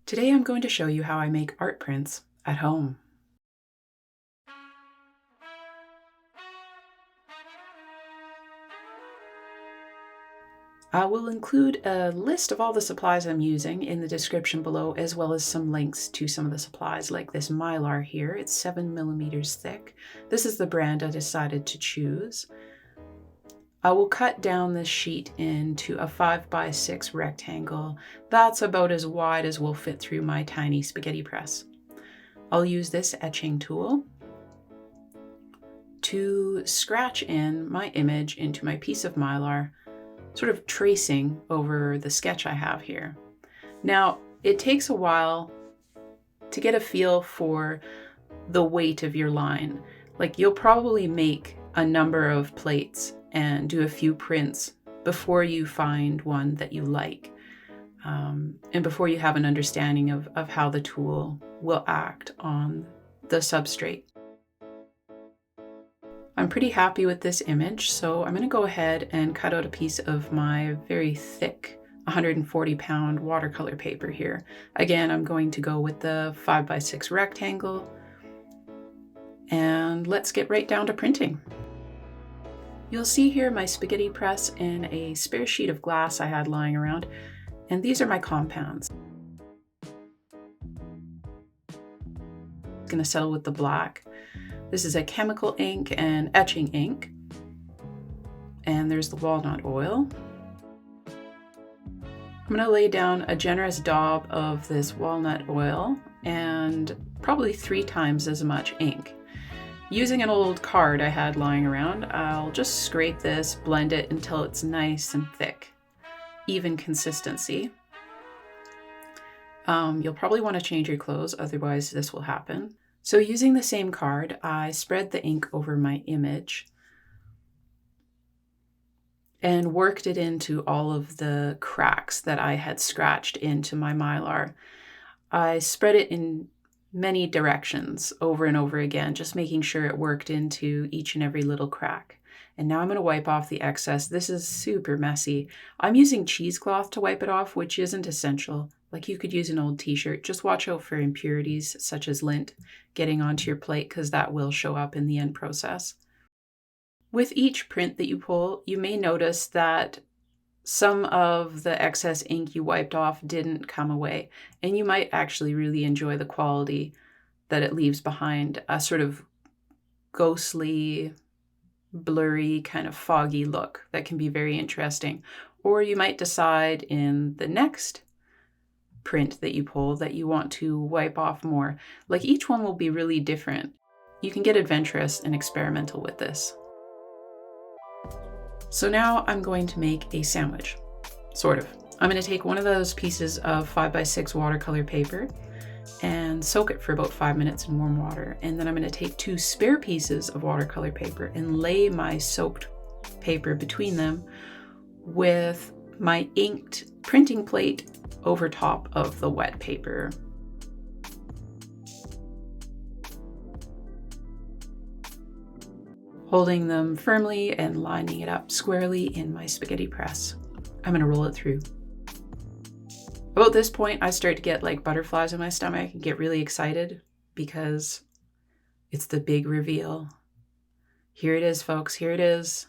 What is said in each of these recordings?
Today I'm going to show you how I make art prints at home. I will include a list of all the supplies I'm using in the description below, as well as some links to some of the supplies, like this Mylar here. It's 7mm thick. This is the brand I decided to choose. I will cut down this sheet into a 5x6 rectangle. That's about as wide as will fit through my tiny spaghetti press. I'll use this etching tool to scratch in my image into my piece of Mylar, sort of tracing over the sketch I have here. Now, it takes a while to get a feel for the weight of your line. Like, you'll probably make a number of plates and do a few prints before you find one that you like, and before you have an understanding of how the tool will act on the substrate. I'm pretty happy with this image, so I'm going to go ahead and cut out a piece of my very thick 140-pound watercolor paper here. Again, I'm going to go with the 5x6 rectangle, and let's get right down to printing. You'll see here my spaghetti press and a spare sheet of glass I had lying around, and these are my compounds. I'm going to settle with the black. This is a chemical ink and etching ink, and there's the walnut oil. I'm going to lay down a generous daub of this walnut oil and probably 3 times as much ink. Using an old card I had lying around, I'll just scrape this, blend it until it's nice and thick, even consistency. You'll probably want to change your clothes, otherwise this will happen. So using the same card, I spread the ink over my image and worked it into all of the cracks that I had scratched into my Mylar. I spread it in many directions over and over again, just making sure it worked into each and every little crack. And now I'm going to wipe off the excess. This is super messy. I'm using cheesecloth to wipe it off, which isn't essential. Like, you could use an old t-shirt. Just watch out for impurities such as lint getting onto your plate, because that will show up in the end process. With each print that you pull, you may notice that some of the excess ink you wiped off didn't come away, and you might actually really enjoy the quality that it leaves behind, a sort of ghostly, blurry, kind of foggy look that can be very interesting. Or you might decide in the next print that you pull that you want to wipe off more. Like, each one will be really different. You can get adventurous and experimental with this. So now I'm going to make a sandwich, sort of. I'm going to take one of those pieces of 5x6 watercolor paper and soak it for about 5 minutes in warm water. And then I'm going to take 2 spare pieces of watercolor paper and lay my soaked paper between them with my inked printing plate over top of the wet paper. Holding them firmly and lining it up squarely in my spaghetti press. I'm going to roll it through. About this point, I start to get like butterflies in my stomach and get really excited because it's the big reveal. Here it is, folks. Here it is.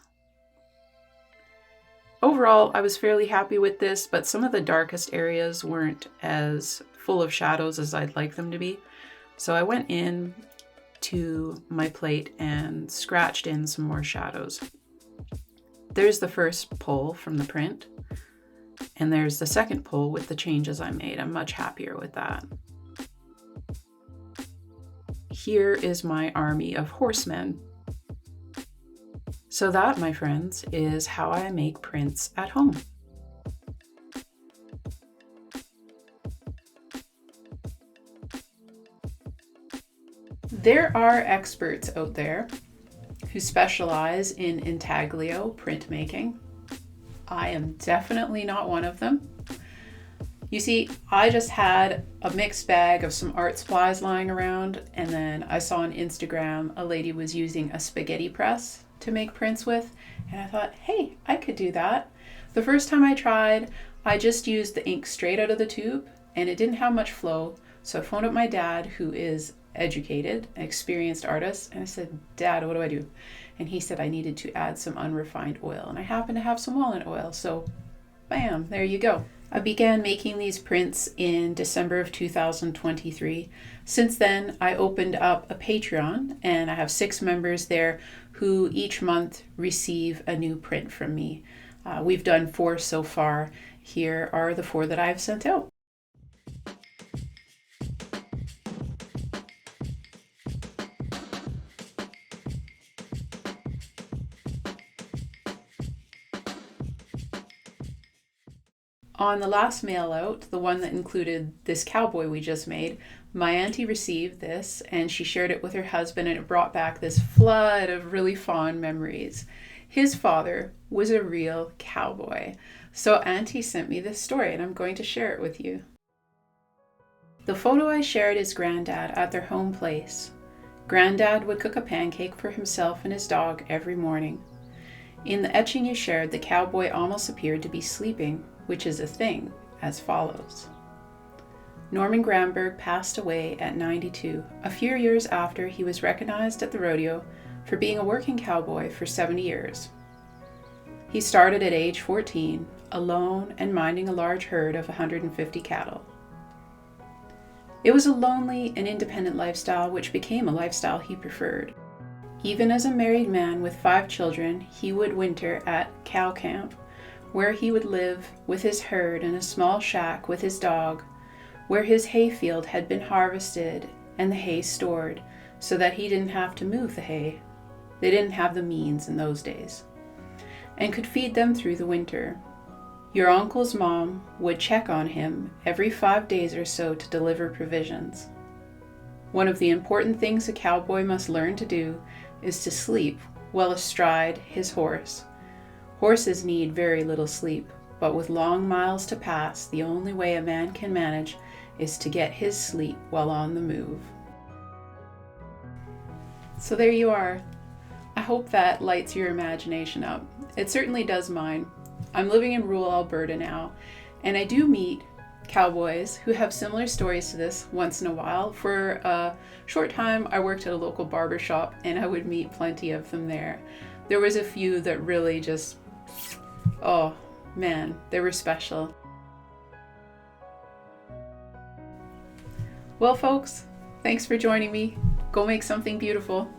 Overall, I was fairly happy with this, but some of the darkest areas weren't as full of shadows as I'd like them to be. So I went in to my plate and scratched in some more shadows. There's the first pull from the print, and there's the second pull with the changes I made. I'm much happier with that. Here is my army of horsemen. So that, my friends, is how I make prints at home. There are experts out there who specialize in Intaglio printmaking. I am definitely not one of them. You see, I just had a mixed bag of some art supplies lying around, and then I saw on Instagram a lady was using a spaghetti press to make prints with, and I thought, hey, I could do that. The first time I tried, I just used the ink straight out of the tube and it didn't have much flow. So I phoned up my dad, who is educated, an experienced artist, and I said, Dad, what do I do? And he said I needed to add some unrefined oil, and I happen to have some walnut oil, so bam, there you go. I began making these prints in December of 2023. Since then, I opened up a Patreon, and I have 6 members there who each month receive a new print from me. We've done 4 so far. Here are the 4 that I've sent out. On the last mail out, the one that included this cowboy we just made, my auntie received this and she shared it with her husband, and it brought back this flood of really fond memories. His father was a real cowboy. So auntie sent me this story and I'm going to share it with you. The photo I shared is Granddad at their home place. Granddad would cook a pancake for himself and his dog every morning. In the etching you shared, the cowboy almost appeared to be sleeping, which is a thing, as follows. Norman Gramberg passed away at 92, a few years after he was recognized at the rodeo for being a working cowboy for 70 years. He started at age 14, alone and minding a large herd of 150 cattle. It was a lonely and independent lifestyle which became a lifestyle he preferred. Even as a married man with 5 children, he would winter at cow camp, where he would live with his herd in a small shack with his dog, where his hayfield had been harvested and the hay stored so that he didn't have to move the hay. They didn't have the means in those days, and could feed them through the winter. Your uncle's mom would check on him every 5 days or so to deliver provisions. One of the important things a cowboy must learn to do is to sleep well astride his horse. Horses need very little sleep, but with long miles to pass, the only way a man can manage is to get his sleep while on the move. So there you are. I hope that lights your imagination up. It certainly does mine. I'm living in rural Alberta now, and I do meet cowboys who have similar stories to this once in a while. For a short time, I worked at a local barber shop, and I would meet plenty of them there. There was a few that really just, oh man, they were special. Well, folks, thanks for joining me. Go make something beautiful.